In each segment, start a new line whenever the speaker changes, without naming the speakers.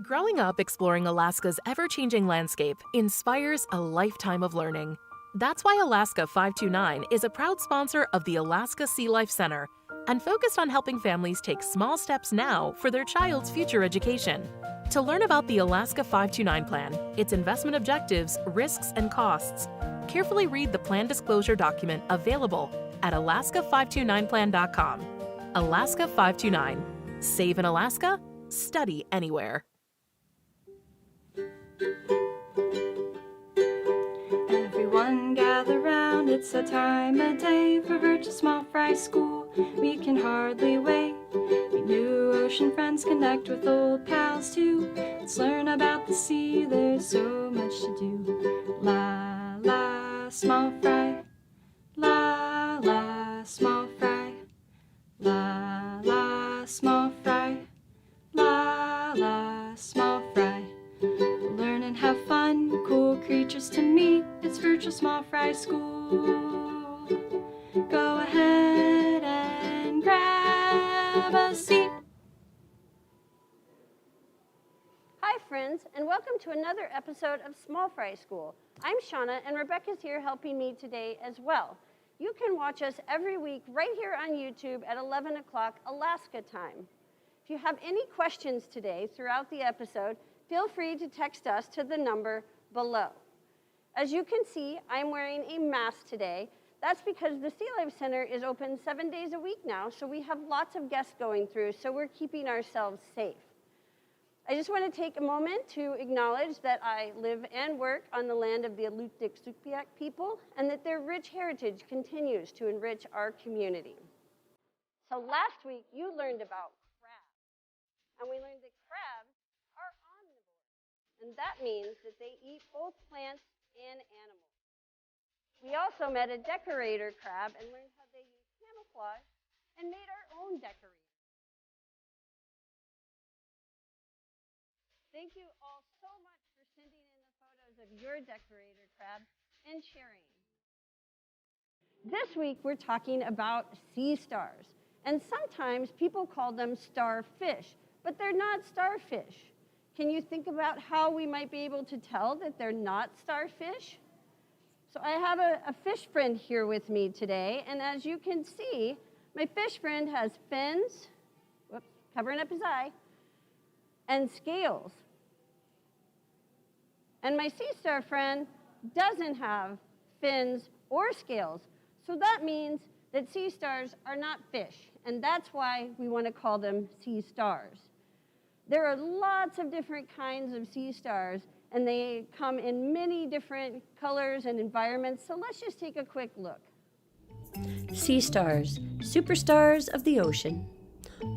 Growing up exploring Alaska's ever-changing landscape inspires a lifetime of learning. That's why Alaska 529 is a proud sponsor of the Alaska Sealife Center and focused on helping families take small steps now for their child's future education. To learn about the Alaska 529 plan, its investment objectives, risks, and costs, carefully read the plan disclosure document available at alaska529plan.com. Alaska 529. Save in Alaska, study anywhere.
Everyone gather round, it's a time of day for virtual small fry school. We can hardly wait. Meet new ocean friends, connect with old pals too. Let's learn about the sea, there's so much to do. La la small fry, la la small fry, la la small fry, la la small fry. Learn and have fun, cool creatures to meet. It's virtual small fry school. Go ahead and grab a seat.
Hi friends, and welcome to another episode of Small Fry School. I'm Shauna, and Rebecca's here helping me today as well. You can watch us every week right here on YouTube at 11 o'clock Alaska time. If you have any questions today throughout the episode, feel free to text us to the number below. As you can see, I'm wearing a mask today. That's because the Sealife Center is open 7 days a week now, so we have lots of guests going through, so we're keeping ourselves safe. I just want to take a moment to acknowledge that I live and work on the land of the Alutiiq people, and that their rich heritage continues to enrich our community. So last week, you learned about crabs, and we learned that crabs are omnivores, and that means that they eat both plants and animals. We also met a decorator crab and learned how they use camouflage and made our own decorators. Thank you all so much for sending in the photos of your decorator crab and sharing. This week we're talking about sea stars, and sometimes people call them starfish, but they're not starfish. Can you think about how we might be able to tell that they're not starfish? So I have a fish friend here with me today, and as you can see, my fish friend has fins, whoops, covering up his eye, and scales. And my sea star friend doesn't have fins or scales, so that means that sea stars are not fish, and that's why we want to call them sea stars. There are lots of different kinds of sea stars, and they come in many different colors and environments, so let's just take a quick look.
Sea stars, superstars of the ocean.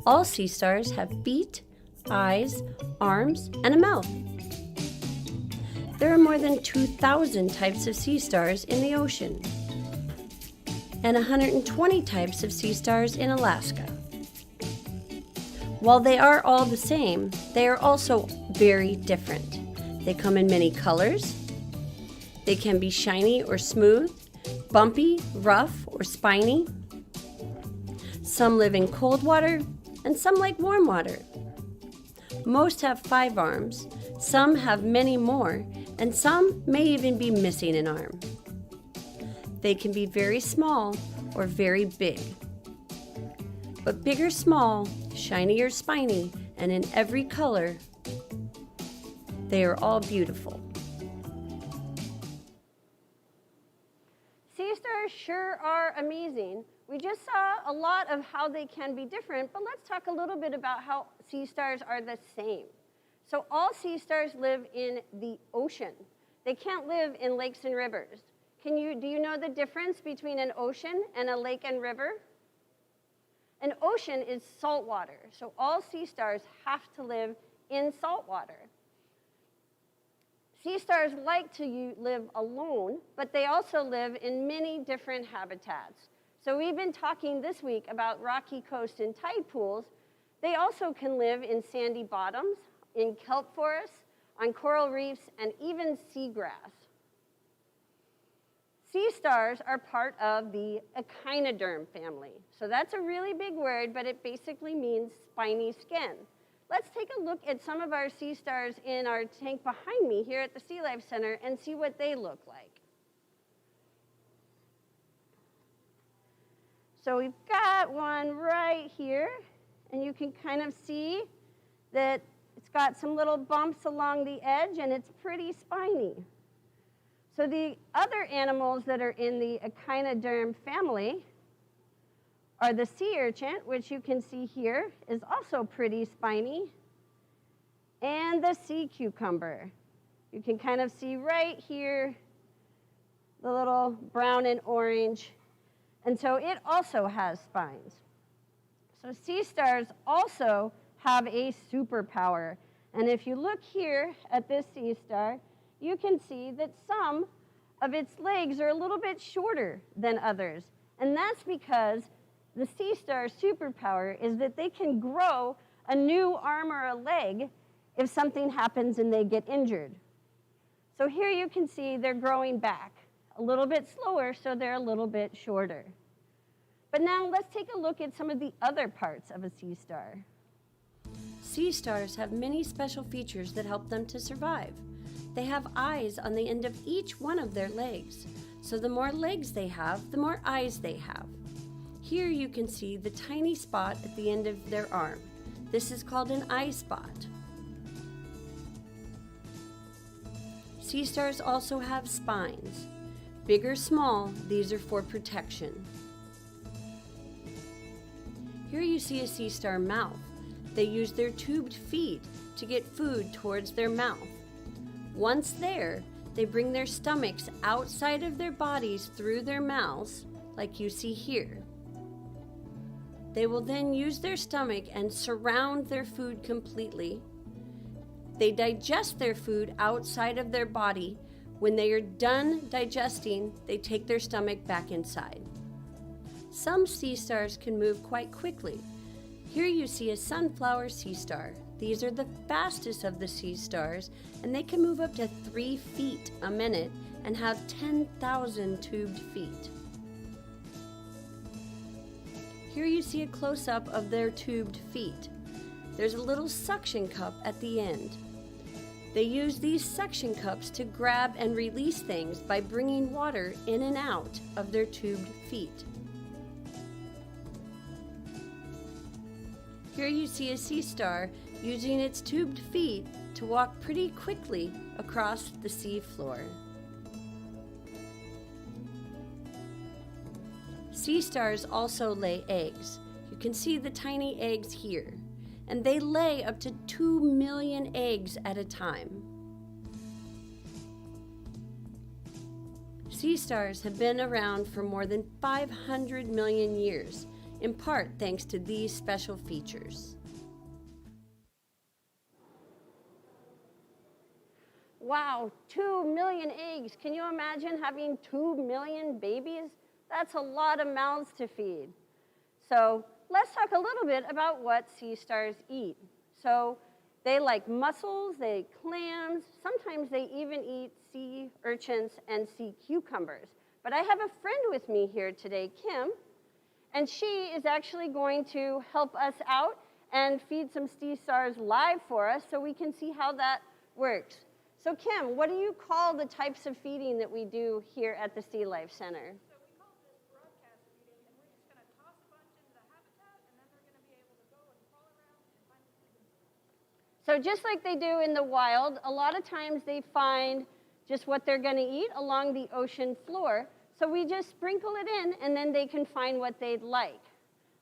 All sea stars have feet, eyes, arms, and a mouth. There are more than 2,000 types of sea stars in the ocean, and 120 types of sea stars in Alaska. While they are all the same, they are also very different. They come in many colors. They can be shiny or smooth, bumpy, rough, or spiny. Some live in cold water, and some like warm water. Most have 5 arms, some have many more, and some may even be missing an arm. They can be very small or very big. But big or small, shiny or spiny, and in every color, they are all beautiful.
Sea stars sure are amazing. We just saw a lot of how they can be different, but let's talk a little bit about how sea stars are the same. So all sea stars live in the ocean. They can't live in lakes and rivers. Do you know the difference between an ocean and a lake and river? An ocean is salt water, so all sea stars have to live in salt water. Sea stars like to live alone, but they also live in many different habitats. So we've been talking this week about rocky coast and tide pools. They also can live in sandy bottoms, in kelp forests, on coral reefs, and even seagrass. Sea stars are part of the echinoderm family. So that's a really big word, but it basically means spiny skin. let's take a look at some of our sea stars in our tank behind me here at the Sealife Center and see what they look like. So we've got one right here, and you can kind of see that it's got some little bumps along the edge, and it's pretty spiny. So the other animals that are in the echinoderm family are the sea urchin, which you can see here is also pretty spiny, and the sea cucumber. You can kind of see right here the little brown and orange, and so it also has spines. So sea stars also have a superpower, and if you look here at this sea star, you can see that some of its legs are a little bit shorter than others, and that's because the sea star's superpower is that they can grow a new arm or a leg if something happens and they get injured. So here you can see they're growing back a little bit slower, so they're a little bit shorter. But now let's take a look at some of the other parts of a sea star.
Sea stars have many special features that help them to survive. They have eyes on the end of each one of their legs. So the more legs they have, the more eyes they have. Here you can see the tiny spot at the end of their arm. This is called an eye spot. Sea stars also have spines. Big or small, these are for protection. Here you see a sea star mouth. They use their tubed feet to get food towards their mouth. Once there, they bring their stomachs outside of their bodies through their mouths, like you see here. They will then use their stomach and surround their food completely. They digest their food outside of their body. When they are done digesting, they take their stomach back inside. Some sea stars can move quite quickly. Here you see a sunflower sea star. These are the fastest of the sea stars, and they can move up to 3 feet a minute and have 10,000 tubed feet. Here you see a close-up of their tubed feet. There's a little suction cup at the end. They use these suction cups to grab and release things by bringing water in and out of their tubed feet. Here you see a sea star using its tubed feet to walk pretty quickly across the sea floor. Sea stars also lay eggs. You can see the tiny eggs here, and they lay up to 2 million eggs at a time. Sea stars have been around for more than 500 million years, in part thanks to these special features.
Wow, 2 million eggs. Can you imagine having 2 million babies? That's a lot of mouths to feed. So let's talk a little bit about what sea stars eat. So they like mussels, they eat clams, sometimes they even eat sea urchins and sea cucumbers. But I have a friend with me here today, Kim, and she is actually going to help us out and feed some sea stars live for us so we can see how that works. So Kim, what do you call the types of feeding that we do here at the Sealife Center? So just like they do in the wild, a lot of times they find just what they're going to eat along the ocean floor. So we just sprinkle it in, and then they can find what they'd like.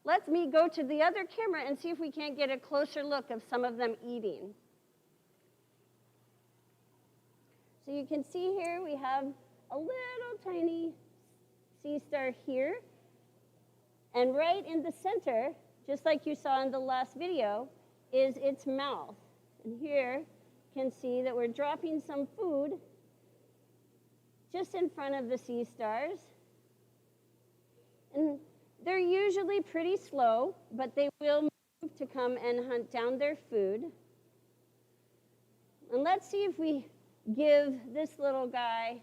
Let me go to the other camera and see if we can't get a closer look of some of them eating. So you can see here we have a little tiny sea star here. And right in the center, just like you saw in the last video, is its mouth. And here you can see that we're dropping some food just in front of the sea stars. And they're usually pretty slow, but they will move to come and hunt down their food. And let's see if we give this little guy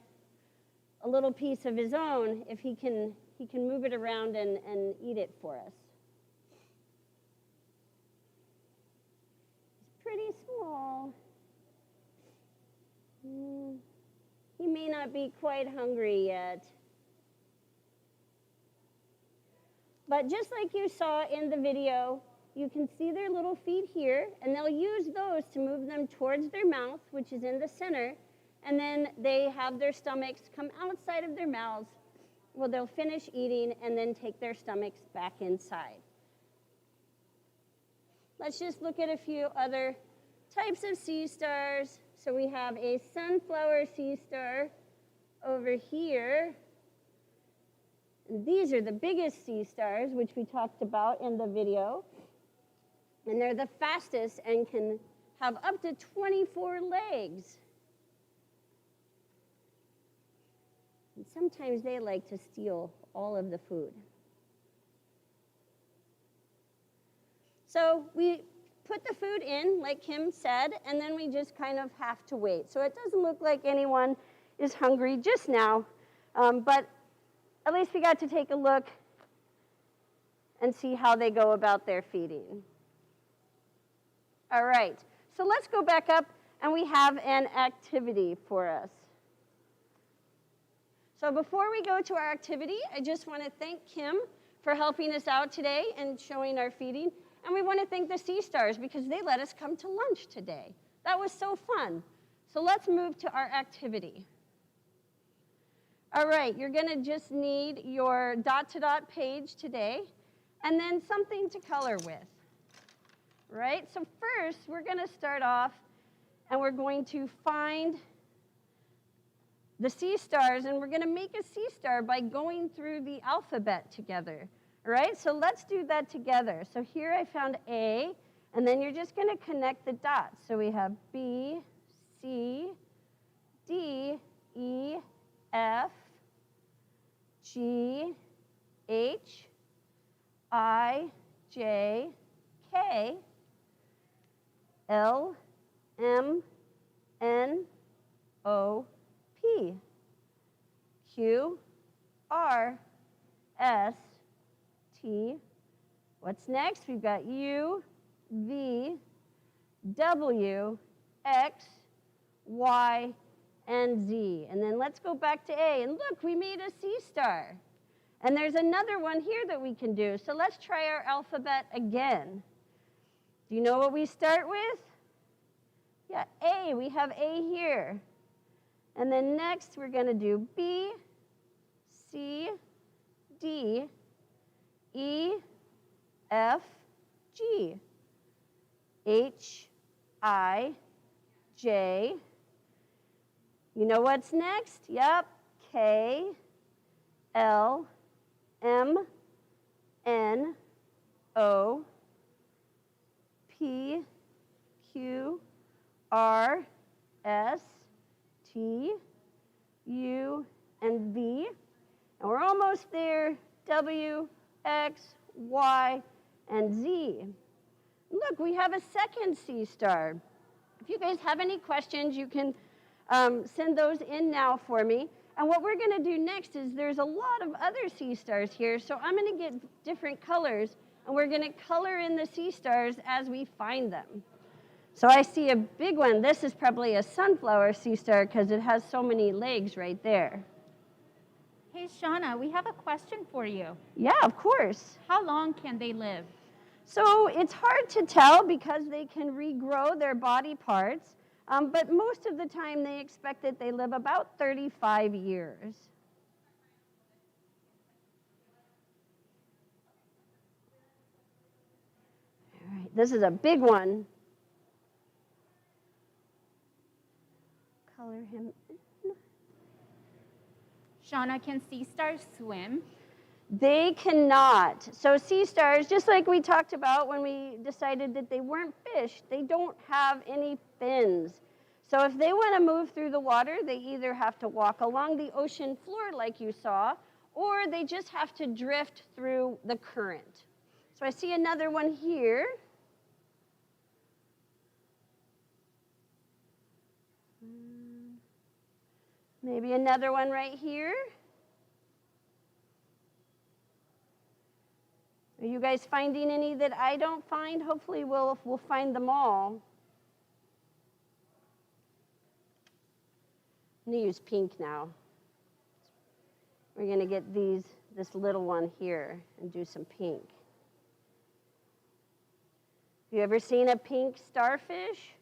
a little piece of his own, if he can move it around and eat it for us. may not be quite hungry yet. But just like you saw in the video, you can see their little feet here, and they'll use those to move them towards their mouth, which is in the center, and then they have their stomachs come outside of their mouths. Well, they'll finish eating and then take their stomachs back inside. Let's just look at a few other types of sea stars. So we have a sunflower sea star over here. And these are the biggest sea stars, which we talked about in the video. And they're the fastest and can have up to 24 legs. And sometimes they like to steal all of the food. So we put the food in, like Kim said, and then we just kind of have to wait. So it doesn't look like anyone is hungry just now, but at least we got to take a look and see how they go about their feeding. All right, so let's go back up, and we have an activity for us. So before we go to our activity, I just want to thank Kim for helping us out today and showing our feeding. And we want to thank the Sea Stars because they let us come to lunch today. That was so fun. So let's move to our activity. All right, you're going to just need your dot-to-dot page today and then something to color with. Right? So first, we're going to start off and we're going to find the sea stars, and we're going to make a sea star by going through the alphabet together. All right, so let's do that together. So here I found A, and then you're just going to connect the dots. So we have B, C, D, E, F, G, H, I, J, K, L, M, N, O, P, Q, R, S, T. What's next? We've got U, V, W, X, Y, and Z. And then let's go back to A. And look, we made a sea star. And there's another one here that we can do. So let's try our alphabet again. Do you know what we start with? Yeah, A. We have A here. And then next we're going to do B, C, D, E, F, G, H, I, J. You know what's next? Yep, K, L, M, N, O, P, Q, R, S, T, U, and V. And we're almost there. W, X, Y, and Z. Look, we have a second sea star. If you guys have any questions, you can send those in now for me. And what we're going to do next is there's a lot of other sea stars here, so I'm going to get different colors, and we're going to color in the sea stars as we find them. So I see a big one. This is probably a sunflower sea star because it has so many legs right there.
Hey, Shauna, we have a question for you.
Yeah, of course.
How long can they live?
So it's hard to tell because they can regrow their body parts, but most of the time they expect that they live about 35 years. All right, this is a big one. Color him in.
Shauna, can sea stars swim?
They cannot. So sea stars, just like we talked about when we decided that they weren't fish, they don't have any fins. So if they want to move through the water, they either have to walk along the ocean floor like you saw, or they just have to drift through the current. So I see another one here. Maybe another one right here. Are you guys finding any that I don't find? Hopefully we'll find them all. I'm going to use pink now. We're going to get this little one here and do some pink. Have you ever seen a pink starfish?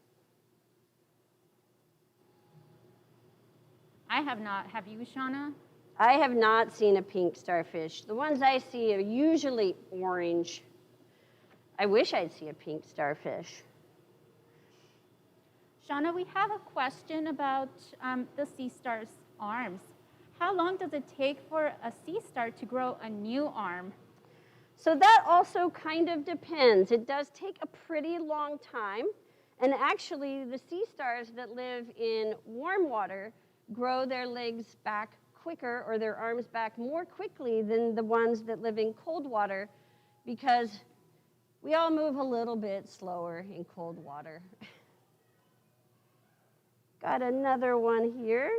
I have not. Have you, Shauna?
I have not seen a pink starfish. The ones I see are usually orange. I wish I'd see a pink starfish.
Shauna, we have a question about the sea star's arms. How long does it take for a sea star to grow a new arm?
So that also kind of depends. It does take a pretty long time. And actually, the sea stars that live in warm water grow their legs back quicker or their arms back more quickly than the ones that live in cold water, because we all move a little bit slower in cold water. Got another one here.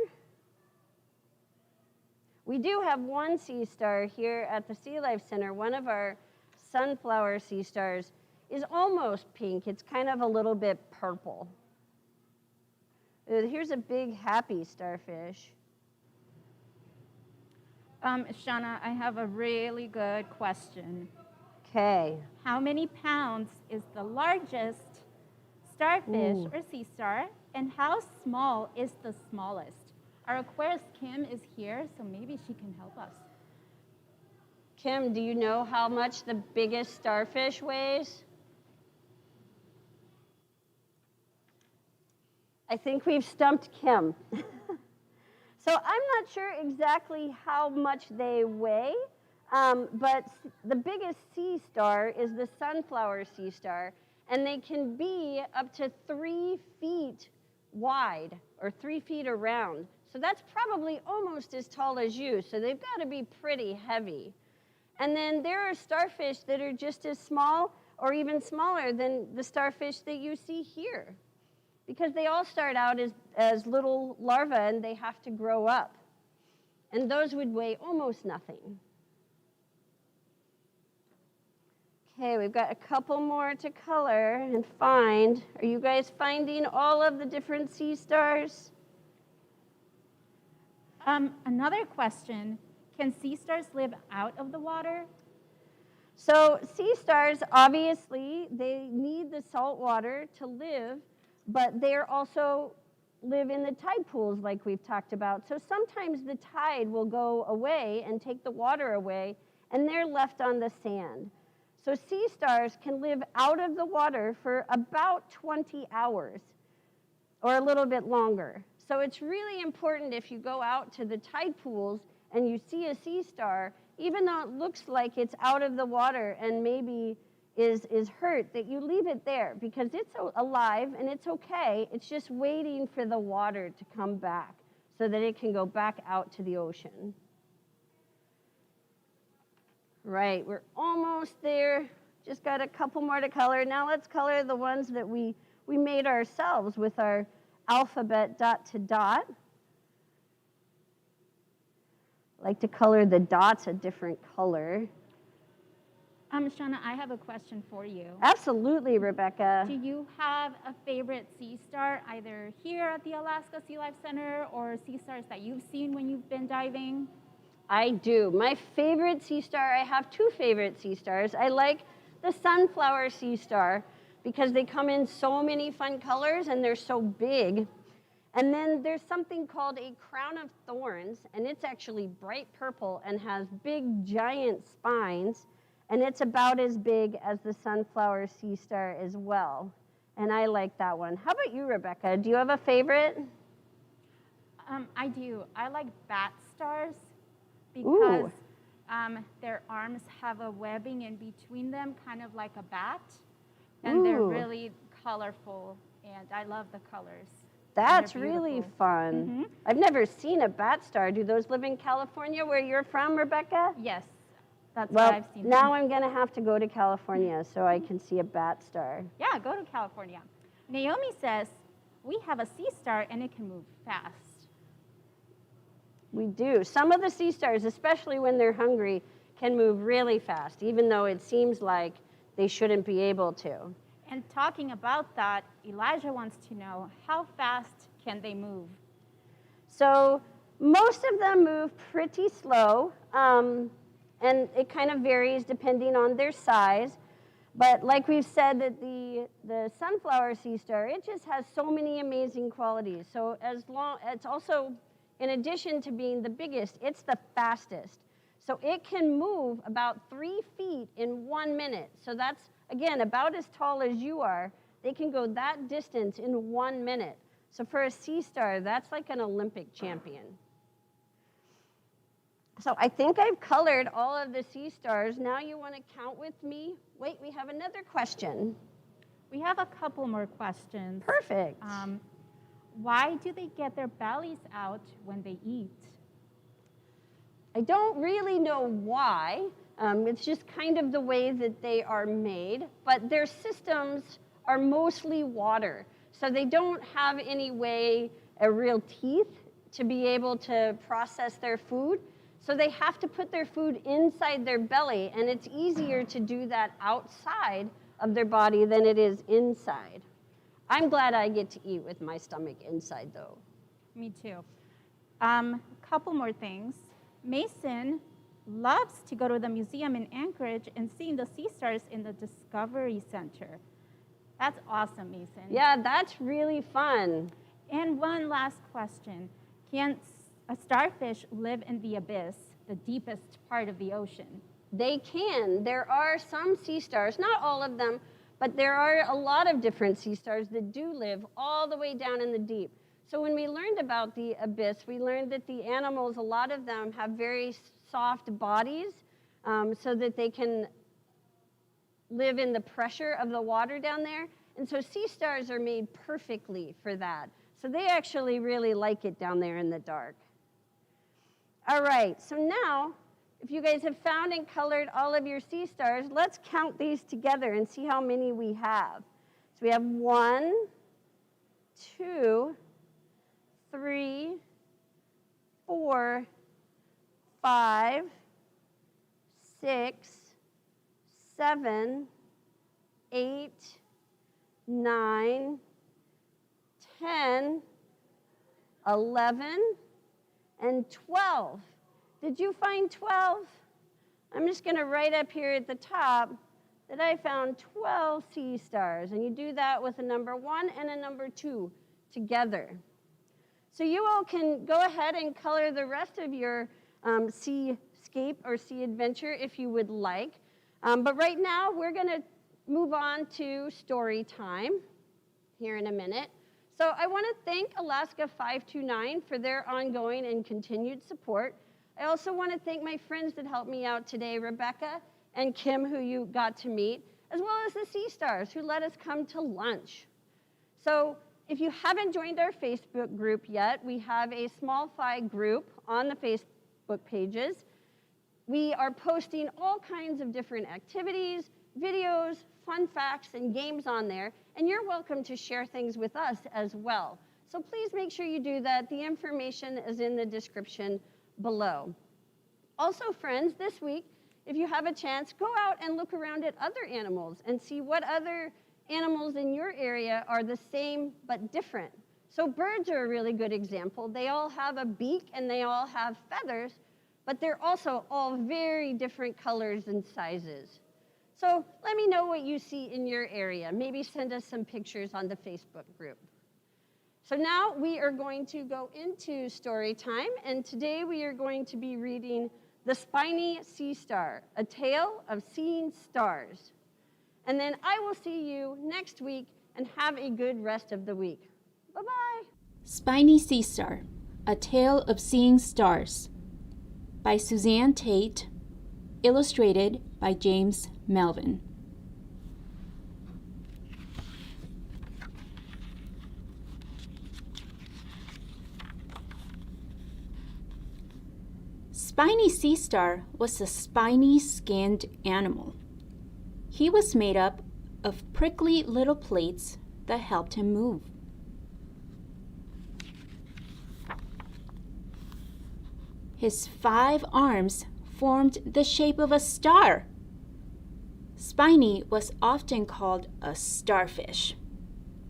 We do have one sea star here at the Sealife Center. One of our sunflower sea stars is almost pink. It's kind of a little bit purple. Here's a big happy starfish.
Shauna, I have a really good question.
Okay.
How many pounds is the largest starfish or sea star, and how small is the smallest? Our Aquarius Kim is here, so maybe she can help us.
Kim, do you know how much the biggest starfish weighs? I think we've stumped Kim. So I'm not sure exactly how much they weigh, but the biggest sea star is the sunflower sea star, and they can be up to 3 feet wide or 3 feet around. So that's probably almost as tall as you, so they've got to be pretty heavy. And then there are starfish that are just as small or even smaller than the starfish that you see here, because they all start out as little larvae and they have to grow up. And those would weigh almost nothing. Okay, we've got a couple more to color and find. Are you guys finding all of the different sea stars?
Another question, can sea stars live out of the water?
So sea stars, obviously, they need the salt water to live, but they also live in the tide pools like we've talked about. So sometimes the tide will go away and take the water away, and they're left on the sand. So sea stars can live out of the water for about 20 hours or a little bit longer. So it's really important if you go out to the tide pools and you see a sea star, even though it looks like it's out of the water and maybe is hurt, that you leave it there, because it's alive and it's okay. It's just waiting for the water to come back so that it can go back out to the ocean. Right, we're almost there. Just got a couple more to color. Now let's color the ones that we made ourselves with our alphabet dot to dot. I like to color the dots a different color.
Shauna, I have a question for you.
Absolutely, Rebecca.
Do you have a favorite sea star, either here at the Alaska Sea Life Center or sea stars that you've seen when you've been diving?
I do. My favorite sea star, I have two favorite sea stars. I like the sunflower sea star because they come in so many fun colors and they're so big. And then there's something called a crown of thorns, and it's actually bright purple and has big giant spines, and it's about as big as the sunflower sea star as well. And I like that one. How about you, Rebecca? Do you have a favorite?
I do. I like bat stars because their arms have a webbing in between them, kind of like a bat. And they're really colorful, and I love the colors.
That's really fun.
Mm-hmm.
I've never seen a bat star. Do those live in California, where you're from, Rebecca?
Yes, that's
Well,
what I've seen.
now I'm going to have to go to California so I can see a bat star.
Yeah, go to California. Naomi says, we have a sea star, and it can move fast.
We do. Some of the sea stars, especially when they're hungry, can move really fast, even though it seems like they shouldn't be able to.
And talking about that, Elijah wants to know, how fast can they move?
So most of them move pretty slow, and it kind of varies depending on their size. But like we've said, that the sunflower sea star, it just has so many amazing qualities. So it's also, in addition to being the biggest, it's the fastest. So it can move about 3 feet in 1 minute. So that's, again, about as tall as you are. They can go that distance in 1 minute. So for a sea star, that's like an Olympic champion. So I think I've colored all of the sea stars. Now you want to count with me? Wait, we have another question.
We have a couple more questions.
Perfect.
Why do they get their bellies out when they eat?
I don't really know why. It's just kind of the way that they are made, but their systems are mostly water. So they don't have any way, real teeth, to be able to process their food. So they have to put their food inside their belly, and it's easier to do that outside of their body than it is inside. I'm glad I get to eat with my stomach inside, though.
Me too. Couple more things. Mason loves to go to the museum in Anchorage and seeing the sea stars in the Discovery Center. That's awesome, Mason.
Yeah, that's really fun.
And one last question. Can a starfish live in the abyss, the deepest part of the ocean?
They can. There are some sea stars, not all of them, but there are a lot of different sea stars that do live all the way down in the deep. So when we learned about the abyss, we learned that the animals, a lot of them have very soft bodies so that they can live in the pressure of the water down there. And so sea stars are made perfectly for that. So they actually really like it down there in the dark. All right, so now, if you guys have found and colored all of your sea stars, let's count these together and see how many we have. So we have 1, 2, 3, 4, 5, 6, 7, 8, 9, 10, 11, and 12. Did you find 12? I'm just going to write up here at the top that I found 12 sea stars. And you do that with a number 1 and a number 2 together. So you all can go ahead and color the rest of your seascape or sea adventure if you would like. But right now, we're going to move on to story time here in a minute. So I want to thank Alaska 529 for their ongoing and continued support. I also want to thank my friends that helped me out today, Rebecca and Kim, who you got to meet, as well as the Sea Stars, who let us come to lunch. So if you haven't joined our Facebook group yet, we have a smallfry group on the Facebook pages. We are posting all kinds of different activities, videos, fun facts, and games on there, and you're welcome to share things with us as well. So please make sure you do that. The information is in the description below. Also, friends, this week, if you have a chance, go out and look around at other animals and see what other animals in your area are the same but different. So birds are a really good example. They all have a beak and they all have feathers, but they're also all very different colors and sizes. So let me know what you see in your area. Maybe send us some pictures on the Facebook group. So now we are going to go into story time, and today we are going to be reading The Spiny Sea Star, A Tale of Seeing Stars. And then I will see you next week, and have a good rest of the week. Bye-bye.
Spiny Sea Star, A Tale of Seeing Stars by Suzanne Tate, illustrated by James Melvin. Spiny Sea Star was a spiny-skinned animal. He was made up of prickly little plates that helped him move. His 5 arms formed the shape of a star. Spiny was often called a starfish,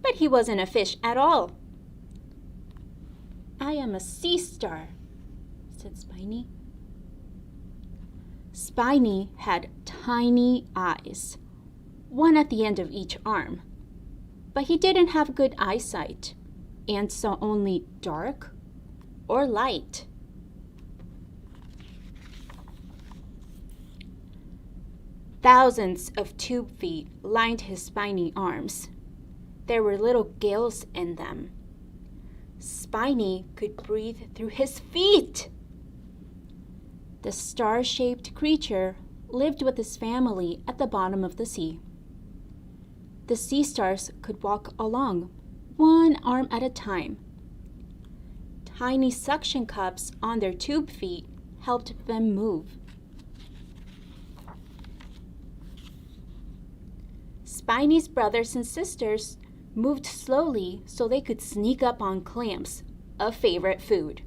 but he wasn't a fish at all. I am a sea star, said Spiny. Spiny had tiny eyes, one at the end of each arm. But he didn't have good eyesight and saw only dark or light. Thousands of tube feet lined his spiny arms. There were little gills in them. Spiny could breathe through his feet. The star-shaped creature lived with his family at the bottom of the sea. The sea stars could walk along, one arm at a time. Tiny suction cups on their tube feet helped them move. Spiny's brothers and sisters moved slowly so they could sneak up on clams, a favorite food.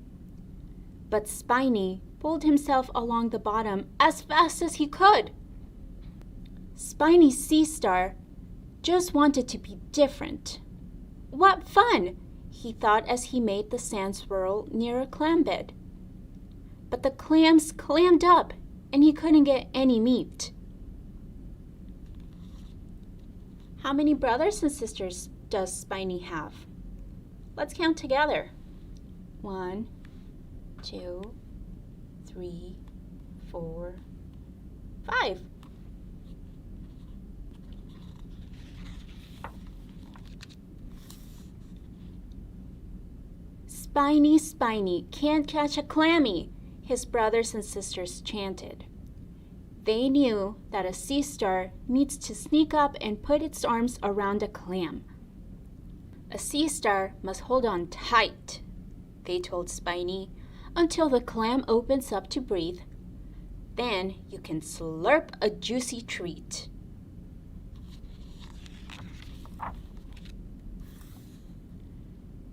But Spiny pulled himself along the bottom as fast as he could. Spiny's sea star just wanted to be different. What fun, he thought as he made the sand swirl near a clam bed. But the clams clammed up and he couldn't get any meat. How many brothers and sisters does Spiny have? Let's count together. 1, 2, 3, 4, 5. Spiny, Spiny, can't catch a clammy, his brothers and sisters chanted. They knew that a sea star needs to sneak up and put its arms around a clam. A sea star must hold on tight, they told Spiny, until the clam opens up to breathe. Then you can slurp a juicy treat.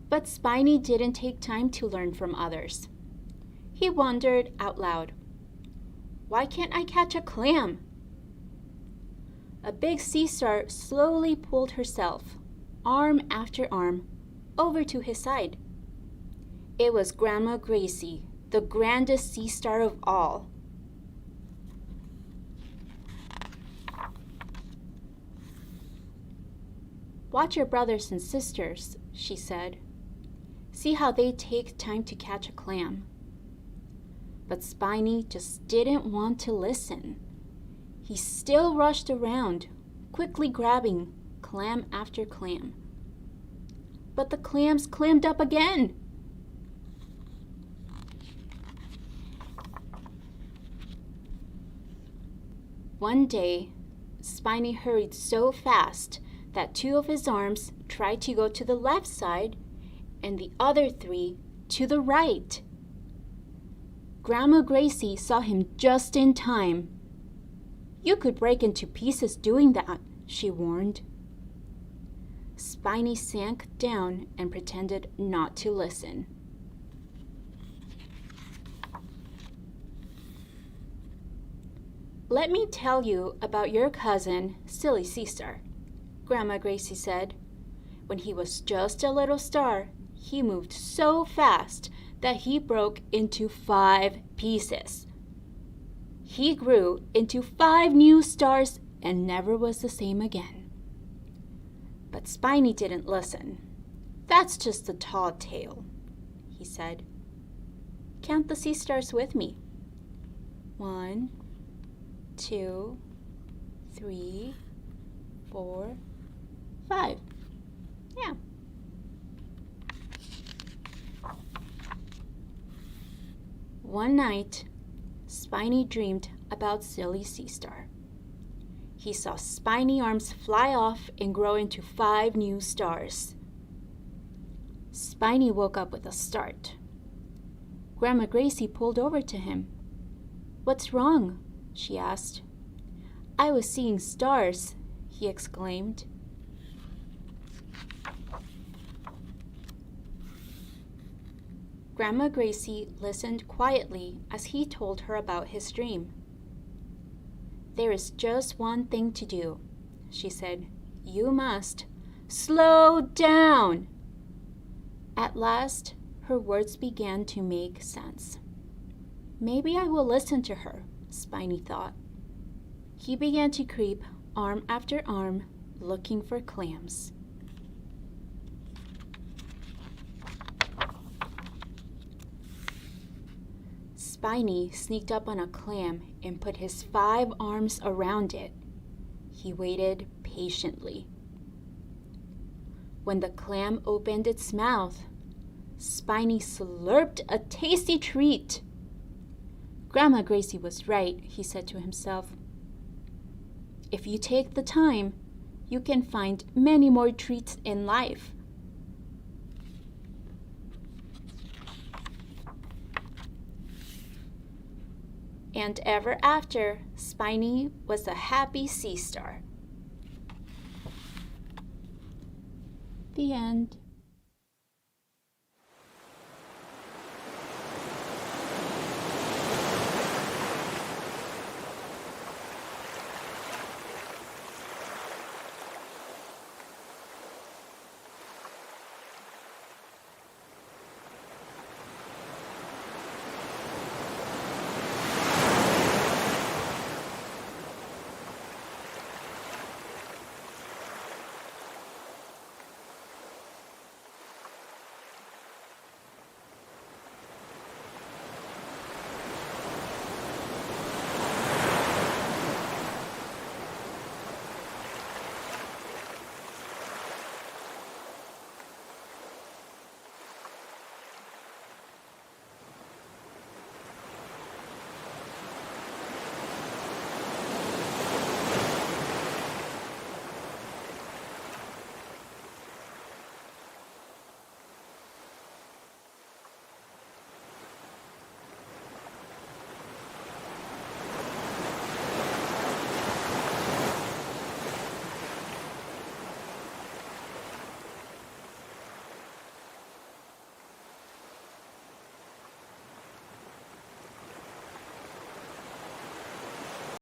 But Spiny didn't take time to learn from others. He wondered out loud, "Why can't I catch a clam?" A big sea star slowly pulled herself, arm after arm, over to his side. It was Grandma Gracie, the grandest sea star of all. "Watch your brothers and sisters," she said. "See how they take time to catch a clam." But Spiny just didn't want to listen. He still rushed around, quickly grabbing clam after clam. But the clams clammed up again. One day, Spiny hurried so fast that 2 of his arms tried to go to the left side and the other 3 to the right. Grandma Gracie saw him just in time. "You could break into pieces doing that," she warned. Spiny sank down and pretended not to listen. "Let me tell you about your cousin, Silly Sea Star," Grandma Gracie said. "When he was just a little star, he moved so fast that he broke into 5 pieces. He grew into 5 new stars and never was the same again." But Spiny didn't listen. "That's just a tall tale," he said. "Count the sea stars with me. 1, 2, 3, 4, 5. Yeah. One night, Spiny dreamed about Silly Sea Star. He saw spiny arms fly off and grow into 5 new stars. Spiny woke up with a start. Grandma Gracie pulled over to him. "What's wrong?" she asked. "I was seeing stars," he exclaimed. Grandma Gracie listened quietly as he told her about his dream. "There is just one thing to do," she said. "You must slow down." At last, her words began to make sense. Maybe I will listen to her, Spiny thought. He began to creep arm after arm, looking for clams. Spiny sneaked up on a clam and put his 5 arms around it. He waited patiently. When the clam opened its mouth, Spiny slurped a tasty treat. Grandma Gracie was right, he said to himself. If you take the time, you can find many more treats in life. And ever after, Spiny was a happy sea star. The end.